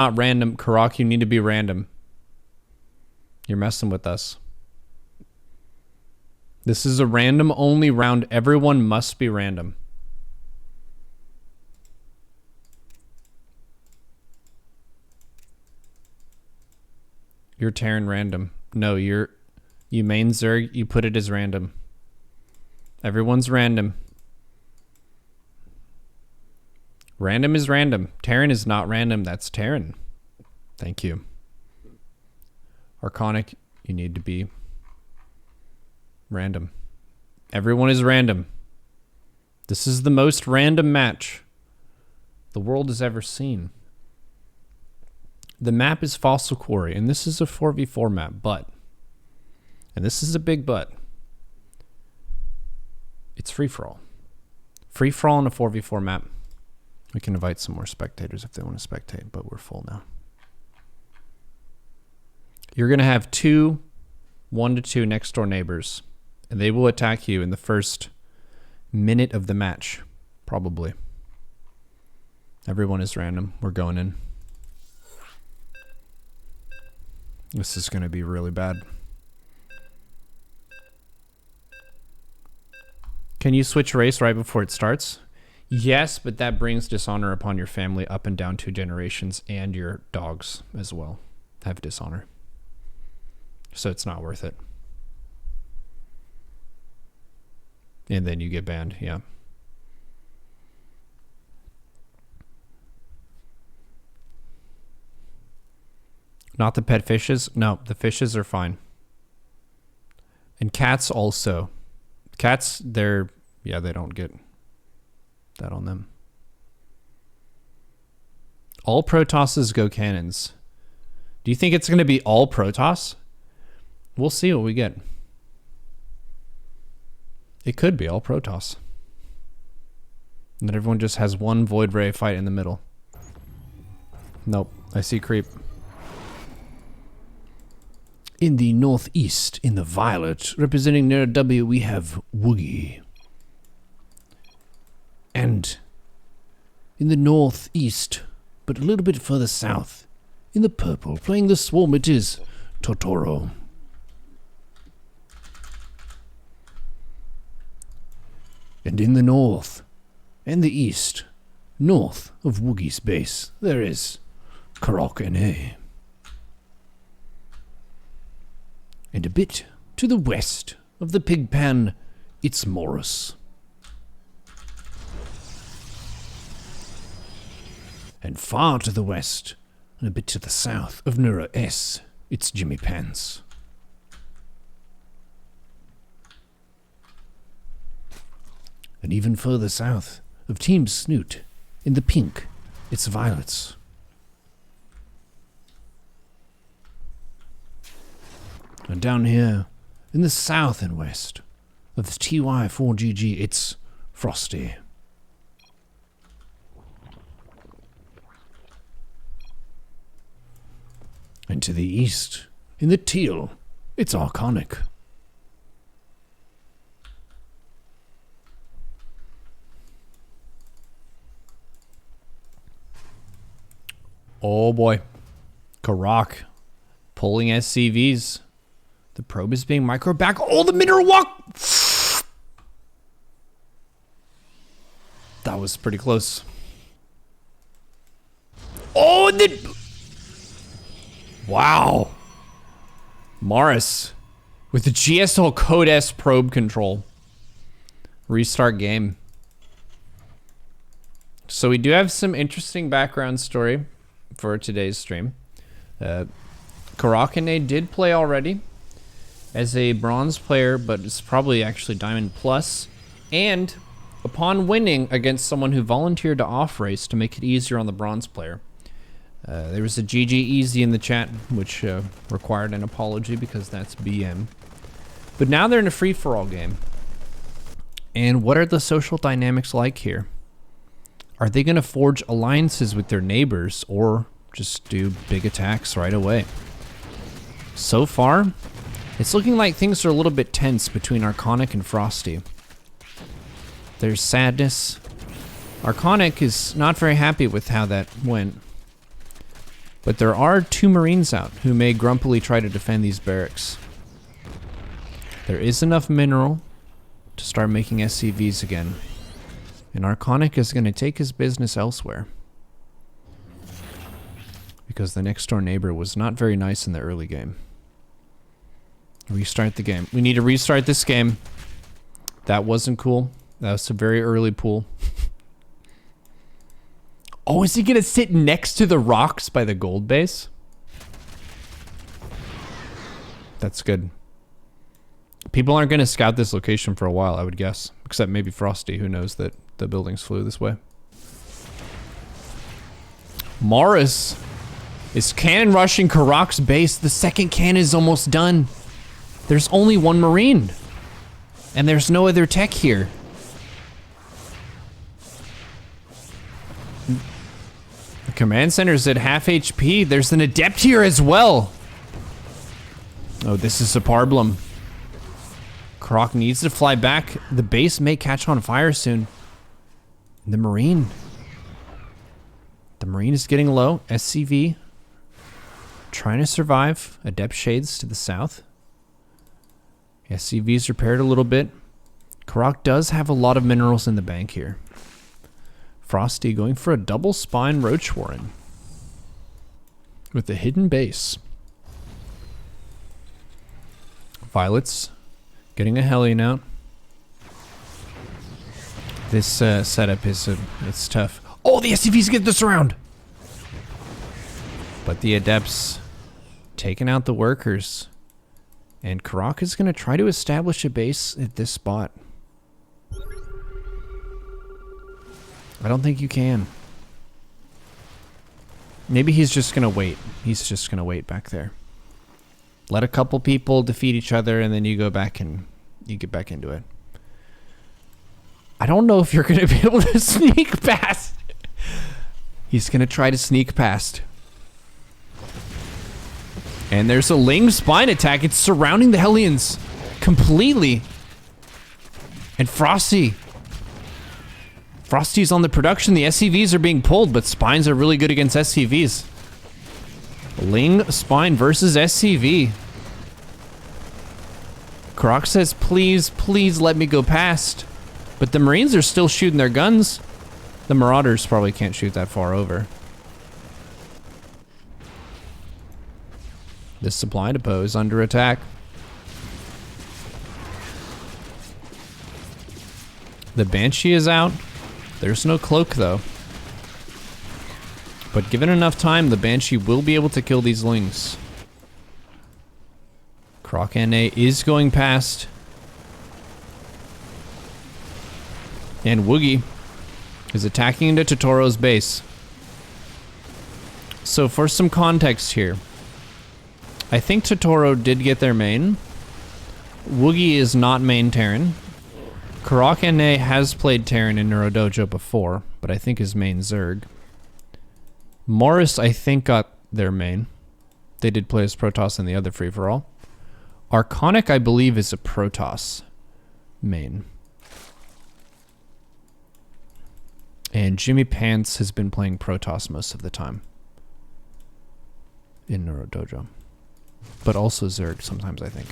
Not random. Karak, you need to be random. You're messing with us. This is a random only round. Everyone must be random. You're Terran random. No, you main Zerg, you put it as random. Everyone's random. Random is random. Terran is not random. That's Terran. Thank you. Arconic, you need to be random. Everyone is random. This is the most random match the world has ever seen. The map is Fossil Quarry, and this is a 4v4 map, but, and this is a big but, it's free-for-all. Free-for-all on a 4v4 map. We can invite some more spectators if they want to spectate, but we're full now. You're going to have 1-2 next door neighbors, and they will attack you in the first minute of the match, probably. Everyone is random. We're going in. This is going to be really bad. Can you switch race right before it starts? Yes, but that brings dishonor upon your family up and down 2 generations, and your dogs as well have dishonor. So it's not worth it. And then you get banned, yeah. Not the pet fishes? No, the fishes are fine. And cats also. Cats, they don't get that on them. All Protosses go cannons. Do you think it's going to be all Protoss? We'll see what we get. It could be all Protoss. And then everyone just has one Void Ray fight in the middle. Nope, I see creep. In the northeast, in the violet, representing Neuro W, we have Woogie. And in the northeast, but a little bit further south, in the purple, playing the swarm, it is Totoro. And in the north and the east, north of Woogie's base, there is Karak NA. And a bit to the west of the pig pan, it's Morris. And far to the west, and a bit to the south of Neuro S, it's Jimmy Pants. And even further south of Team Snoot, in the pink, it's Violets. And down here, in the south and west of the TY4GG, it's Frosty. And to the east, in the teal, it's Arconic. Oh boy. Karak pulling SCVs. The probe is being micro back. Oh, the mineral walk! That was pretty close. Oh, and then... Wow. Morris with the GSL Code S probe control. Restart game. So we do have some interesting background story for today's stream. Karakane did play already as a bronze player, but it's probably actually Diamond Plus. And upon winning against someone who volunteered to off-race to make it easier on the bronze player, there was a GG Easy in the chat, which required an apology because that's BM. But now they're in a free-for-all game. And what are the social dynamics like here? Are they going to forge alliances with their neighbors or just do big attacks right away? So far, it's looking like things are a little bit tense between Arconic and Frosty. There's sadness. Arconic is not very happy with how that went. But there are 2 Marines out who may grumpily try to defend these barracks. There is enough mineral to start making SCVs again. And Arconic is going to take his business elsewhere. Because the next door neighbor was not very nice in the early game. Restart the game. We need to restart this game. That wasn't cool. That was a very early pool. Oh, is he going to sit next to the rocks by the gold base? That's good. People aren't going to scout this location for a while, I would guess. Except maybe Frosty, who knows that the buildings flew this way. Morris is cannon rushing Karak's base. The second cannon is almost done. There's only 1 Marine. And there's no other tech here. The command center's at half HP. There's an adept here as well. Oh, this is a problem. Karak needs to fly back. The base may catch on fire soon. The Marine. The Marine is getting low. SCV. Trying to survive. Adept Shades to the south. SCV's repaired a little bit. Karak does have a lot of minerals in the bank here. Frosty going for a double spine Roach Warren. With the hidden base. Violet's getting a Hellion out. This setup is it's tough. Oh, the SCV's get this round. But the Adepts taking out the workers. And Karak is going to try to establish a base at this spot. I don't think you can. Maybe he's just going to wait. He's just going to wait back there. Let a couple people defeat each other and then you go back and you get back into it. I don't know if you're going to be able to sneak past. He's going to try to sneak past. And there's a Ling spine attack. It's surrounding the Hellions completely. And Frosty. Frosty's on the production. The SCVs are being pulled, but spines are really good against SCVs. Ling spine versus SCV. Karak says, please, please let me go past. But the Marines are still shooting their guns. The Marauders probably can't shoot that far over. This supply depot is under attack. The Banshee is out. There's no cloak though. But given enough time, the Banshee will be able to kill these Lings. Karak NA is going past. And Woogie is attacking into Totoro's base. So for some context here, I think Totoro did get their main. Woogie is not main Terran. Karak NA has played Terran in Neuro Dojo before, but I think his main Zerg. Morris, I think, got their main. They did play as Protoss in the other free-for-all. Arconic, I believe, is a Protoss main. And Jimmy Pants has been playing Protoss most of the time in Neuro Dojo. But also Zerg sometimes, I think.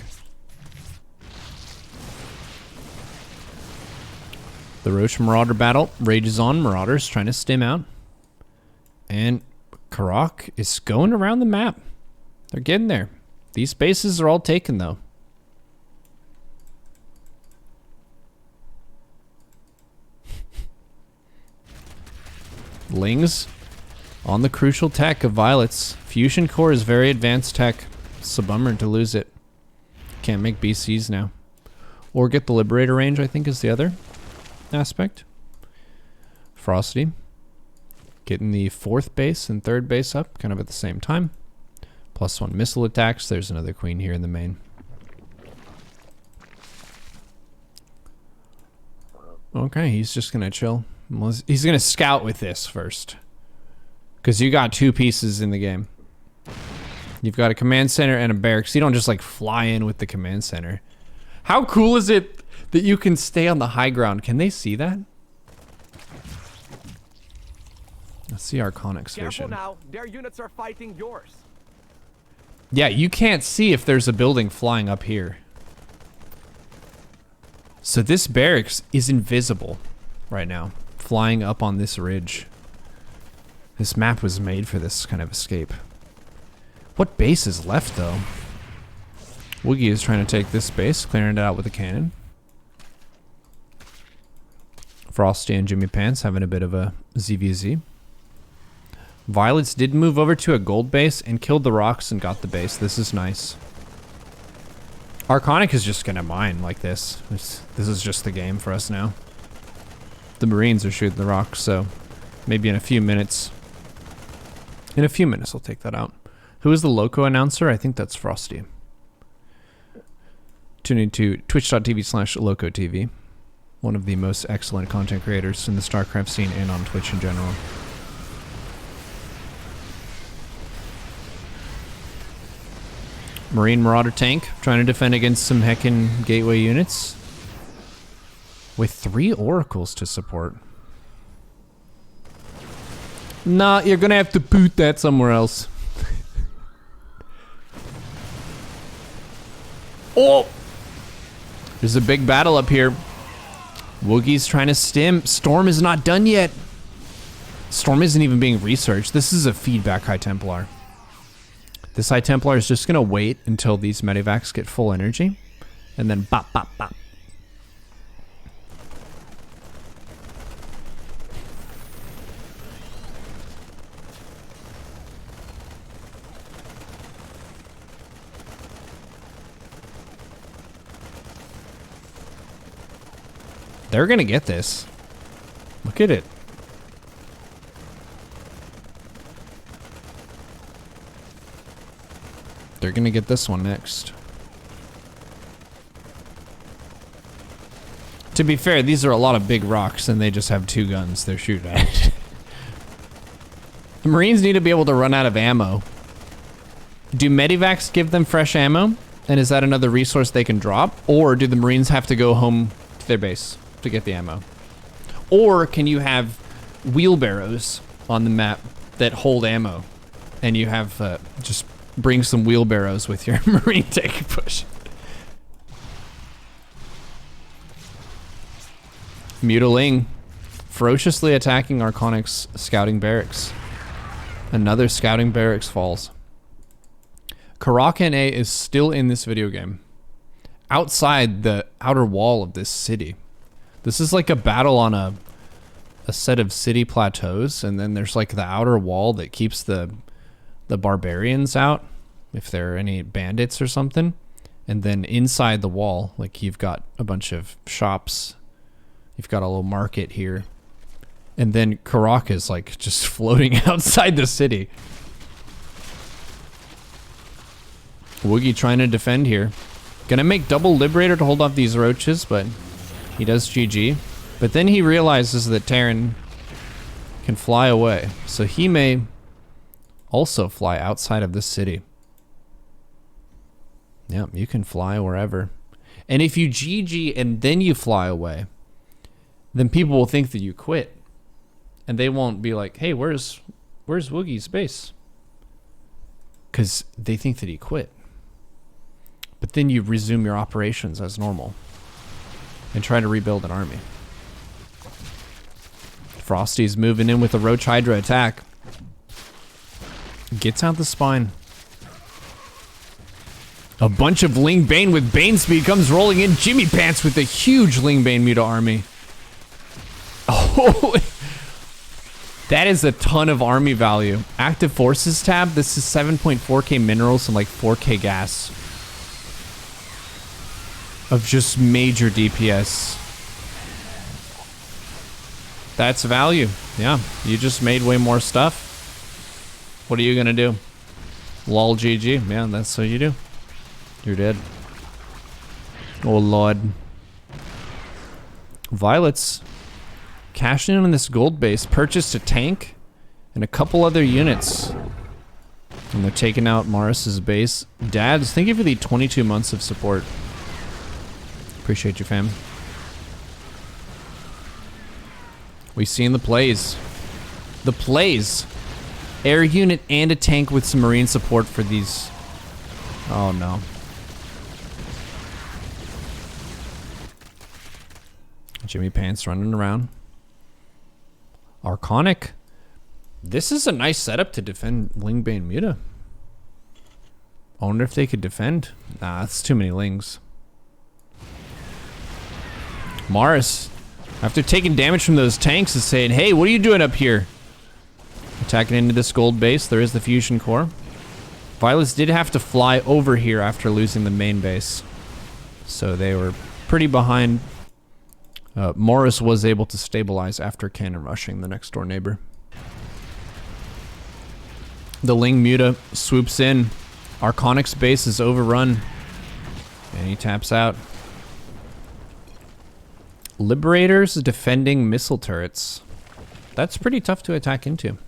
The Roach Marauder battle rages on. Marauders trying to stim out. And Karak is going around the map. They're getting there. These bases are all taken, though. Lings on the crucial tech of Violets. Fusion Core is very advanced tech. It's a bummer to lose it. Can't make BCs now. Or get the Liberator range, I think, is the other aspect. Frosty getting the 4th base and 3rd base up kind of at the same time. +1 missile attacks. There's another queen here in the main. Okay, he's just gonna chill. He's gonna scout with this first, because you got 2 pieces in the game. You've got a command center and a barracks. You don't just like fly in with the command center. How cool is it that you can stay on the high ground? Can they see that? Let's see Arconic's Careful vision. now, their units are fighting yours. Yeah, you can't see if there's a building flying up here. So this barracks is invisible right now, flying up on this ridge. This map was made for this kind of escape. What base is left, though? Woogie is trying to take this base, clearing it out with a cannon. Frosty and Jimmy Pants having a bit of a ZVZ. Violets did move over to a gold base and killed the rocks and got the base. This is nice. Arconic is just gonna mine like this. This is just the game for us now. The Marines are shooting the rocks, so maybe in a few minutes. In a few minutes, I'll take that out. Who is the Loco announcer? I think that's Frosty. Tune into twitch.tv/LocoTV. One of the most excellent content creators in the StarCraft scene and on Twitch in general. Marine Marauder tank trying to defend against some heckin' gateway units with 3 oracles to support. Nah, you're gonna have to boot that somewhere else. Oh! There's a big battle up here. Woogie's trying to stim. Storm is not done yet. Storm isn't even being researched. This is a feedback High Templar. This High Templar is just gonna wait until these medivacs get full energy, and then bop, bop, bop. They're gonna get this. Look at it. They're gonna get this one next. To be fair, these are a lot of big rocks and they just have 2 guns they're shooting at. The Marines need to be able to run out of ammo. Do medivacs give them fresh ammo? And is that another resource they can drop? Or do the Marines have to go home to their base to get the ammo? Or can you have wheelbarrows on the map that hold ammo? And you have just bring some wheelbarrows with your Marine tank push. Mutiling ferociously attacking Arconic's scouting barracks. Another scouting barracks falls. Karak NA is still in this video game. Outside the outer wall of this city. This is like a battle on a set of city plateaus, and then there's like the outer wall that keeps the barbarians out, if there are any bandits or something. And then inside the wall, like you've got a bunch of shops. You've got a little market here. And then Karak is like just floating outside the city. Woogie trying to defend here. Gonna make double Liberator to hold off these roaches, but he does GG. But then he realizes that Terran can fly away. So he may also fly outside of this city. Yeah, you can fly wherever. And if you GG and then you fly away, then people will think that you quit. And they won't be like, hey, where's Woogie's base? Because they think that he quit. But then you resume your operations as normal and try to rebuild an army. Frosty's moving in with a Roach Hydra attack. Gets out the spine. A bunch of Ling Bane with Bane speed comes rolling in. Jimmy Pants with a huge Ling Bane Muta army. Oh, that is a ton of army value. Active Forces tab. This is 7.4k minerals and like 4k gas. Of just major DPS. That's value. Yeah, you just made way more stuff. What are you gonna do? Lol GG. Yeah, that's what you do. You're dead. Oh lord. Violets cashed in on this gold base, purchased a tank and a couple other units. And they're taking out Morris's base. Dads, thank you for the 22 months of support. Appreciate you, fam. We've seen the plays. The plays. Air unit and a tank with some marine support for these. Oh no. Jimmy Pants running around. Arconic. This is a nice setup to defend Lingbane Muta. I wonder if they could defend. Nah, that's too many Lings. Morris, after taking damage from those tanks, is saying, hey, what are you doing up here? Attacking into this gold base. There is the fusion core. Violets did have to fly over here after losing the main base. So they were pretty behind. Morris was able to stabilize after cannon rushing the next door neighbor. The Ling Muta swoops in. Arconic's base is overrun. And he taps out. Liberators defending missile turrets. That's pretty tough to attack into.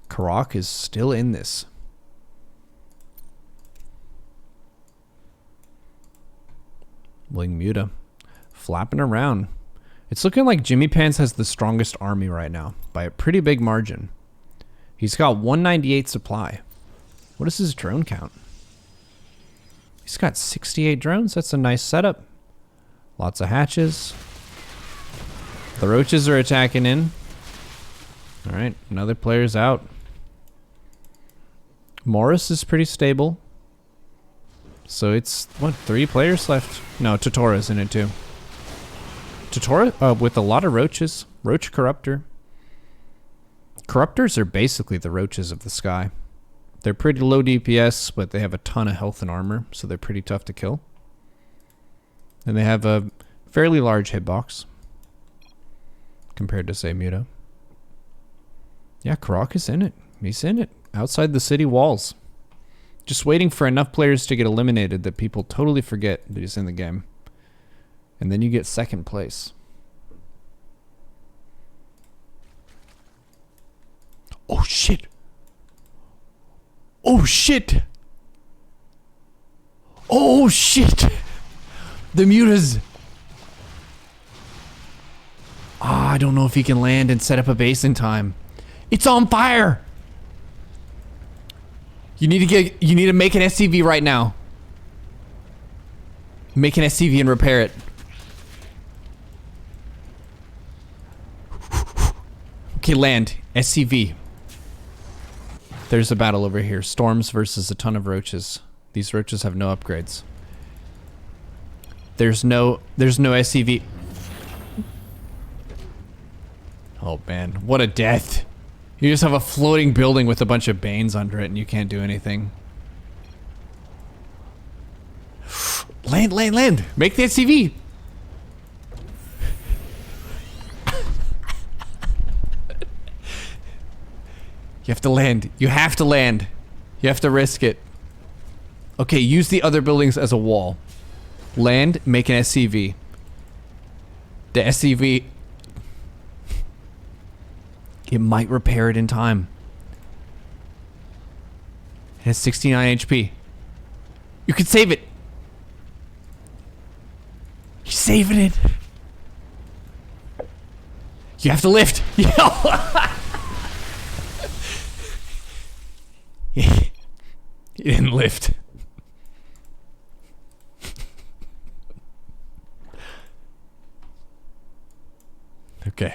Karak is still in this. Ling Muta flapping around. It's looking like Jimmy Pants has the strongest army right now by a pretty big margin. He's got 198 supply. What is his drone count? He's got 68 drones. That's a nice setup. Lots of hatches. The roaches are attacking in. All right, another player's out. Morris is pretty stable. So it's, what, 3 players left? No, Totora's in it too. Totora with a lot of roaches. Roach Corruptor. Corruptors are basically the roaches of the sky. They're pretty low DPS, but they have a ton of health and armor, so they're pretty tough to kill. And they have a fairly large hitbox compared to, say, Muta. Yeah, Karak is in it. He's in it. Outside the city walls. Just waiting for enough players to get eliminated that people totally forget that he's in the game. And then you get second place. Oh shit! Oh shit! Oh shit! The Mutas! Ah, I don't know if he can land and set up a base in time. It's on fire! You need to make an SCV right now. Make an SCV and repair it. Okay, land. SCV. There's a battle over here. Storms versus a ton of roaches. These roaches have no upgrades. There's no SCV. Oh man, what a death. You just have a floating building with a bunch of Banes under it and you can't do anything. Land, land, land! Make the SCV! You have to land. You have to land. You have to risk it. Okay, use the other buildings as a wall. Land, make an SCV. The SCV... It might repair it in time. It has 69 HP. You can save it. You're saving it. You have to lift. He didn't lift. Okay.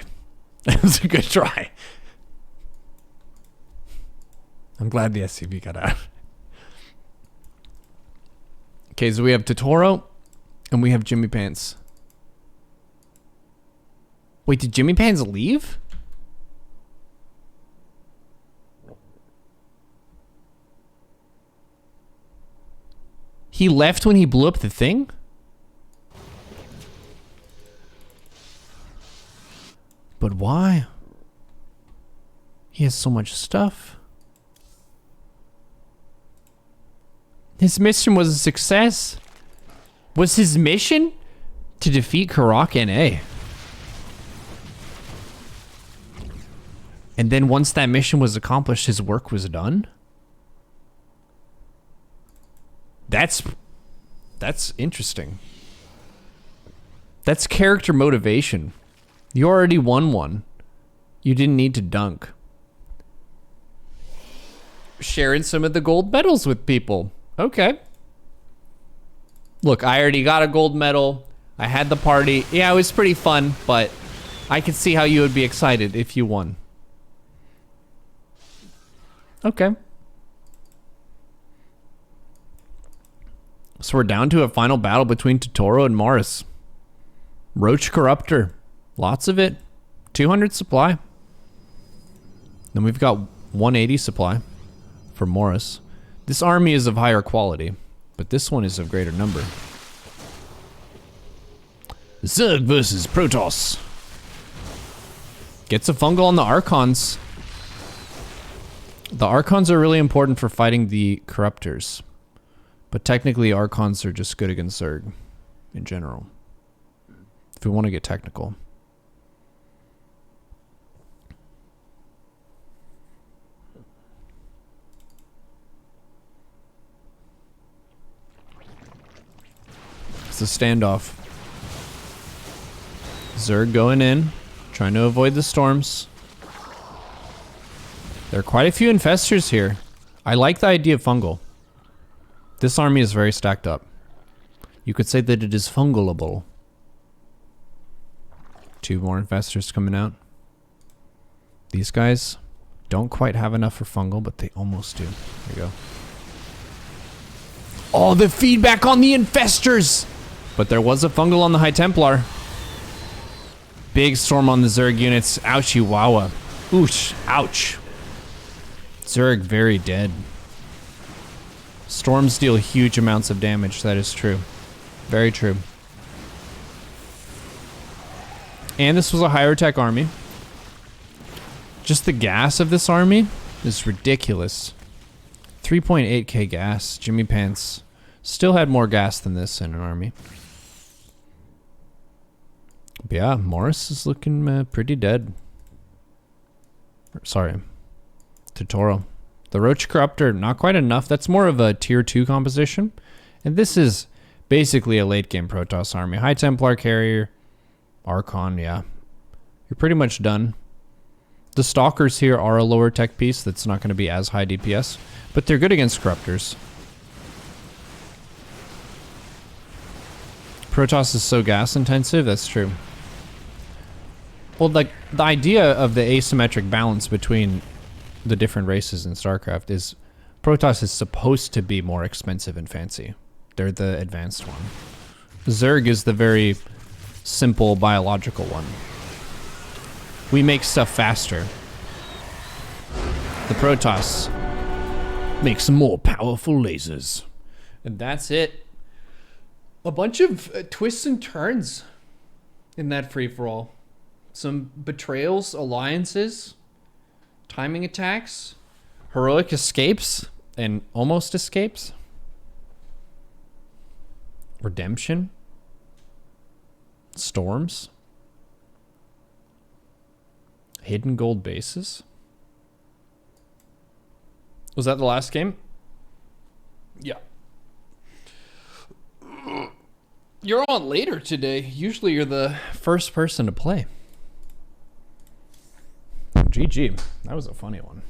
That was a good try. I'm glad the SCV got out. Okay, so we have Totoro and we have Jimmy Pants. Wait, did Jimmy Pants leave? He left when he blew up the thing? But why? He has so much stuff. His mission was a success. Was his mission to defeat Karak NA? And then once that mission was accomplished, his work was done? That's interesting. That's character motivation. You already won one. You didn't need to dunk. Sharing some of the gold medals with people. Okay. Look, I already got a gold medal. I had the party. Yeah, it was pretty fun, but I could see how you would be excited if you won. Okay. So we're down to a final battle between Totoro and Morris. Roach Corruptor. Lots of it. 200 supply. Then we've got 180 supply for Morris. This army is of higher quality, but this one is of greater number. Zerg versus Protoss. Gets a fungal on the Archons. The Archons are really important for fighting the Corruptors. But technically, Archons are just good against Zerg in general. If we want to get technical. It's a standoff. Zerg going in, trying to avoid the storms. There are quite a few infestors here. I like the idea of fungal. This army is very stacked up. You could say that it is fungalable. 2 more infestors coming out. These guys don't quite have enough for fungal, but they almost do. There you go. Oh, the feedback on the infestors! But there was a fungal on the High Templar. Big storm on the Zerg units. Ouchie wawa. Oosh. Ouch. Zerg very dead. Storms deal huge amounts of damage. That is true. Very true. And this was a higher tech army. Just the gas of this army is ridiculous. 3.8k gas. Jimmy Pants still had more gas than this in an army. But yeah, Morris is looking pretty dead. Sorry. Totoro. The Roach Corruptor, not quite enough. That's more of a tier 2 composition. And this is basically a late game Protoss army. High Templar carrier. Archon, yeah. You're pretty much done. The Stalkers here are a lower tech piece that's not going to be as high DPS. But they're good against Corruptors. Protoss is so gas intensive, that's true. Well, like, the idea of the asymmetric balance between the different races in StarCraft is Protoss is supposed to be more expensive and fancy. They're the advanced one. Zerg is the very simple biological one. We make stuff faster. The Protoss makes more powerful lasers. And that's it. A bunch of twists and turns in that free-for-all. Some betrayals, alliances, timing attacks, heroic escapes, and almost escapes. Redemption. Storms. Hidden gold bases. Was that the last game? Yeah. You're on later today. Usually you're the first person to play. GG. That was a funny one.